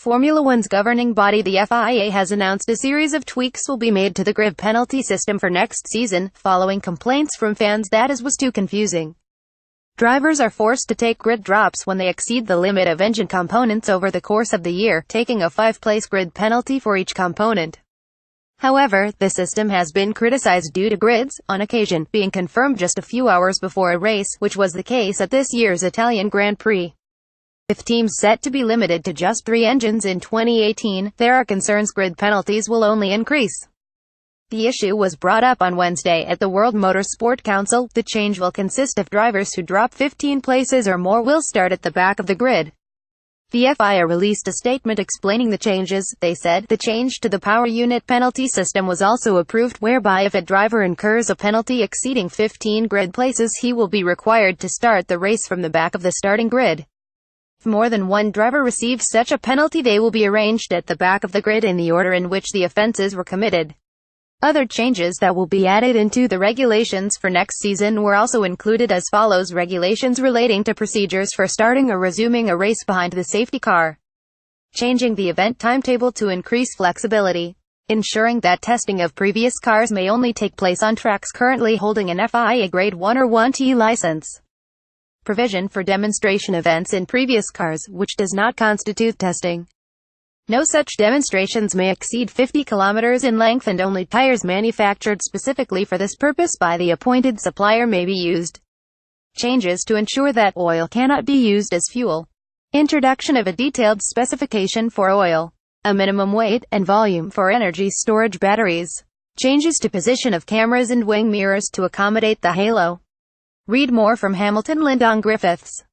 Formula One's governing body, the FIA, has announced a series of tweaks will be made to the grid penalty system for next season, following complaints from fans that it was too confusing. Drivers are forced to take grid drops when they exceed the limit of engine components over the course of the year, taking a 5-place grid penalty for each component. However, the system has been criticized due to grids, on occasion, being confirmed just a few hours before a race, which was the case at this year's Italian Grand Prix. With teams set to be limited to just 3 engines in 2018, there are concerns grid penalties will only increase. The issue was brought up on Wednesday at the World Motorsport Council. The change will consist of drivers who drop 15 places or more will start at the back of the grid. The FIA released a statement explaining the changes. They said, the change to the power unit penalty system was also approved, whereby if a driver incurs a penalty exceeding 15 grid places, he will be required to start the race from the back of the starting grid. If more than one driver receives such a penalty, they will be arranged at the back of the grid in the order in which the offenses were committed. Other changes that will be added into the regulations for next season were also included as follows: regulations relating to procedures for starting or resuming a race behind the safety car, changing the event timetable to increase flexibility, ensuring that testing of previous cars may only take place on tracks currently holding an FIA Grade 1 or 1T license, provision for demonstration events in previous cars, which does not constitute testing. No such demonstrations may exceed 50 kilometers in length, and only tires manufactured specifically for this purpose by the appointed supplier may be used. Changes to ensure that oil cannot be used as fuel. Introduction of a detailed specification for oil, a minimum weight and volume for energy storage batteries. Changes to position of cameras and wing mirrors to accommodate the halo. Read more from Hamilton Lyndon Griffiths.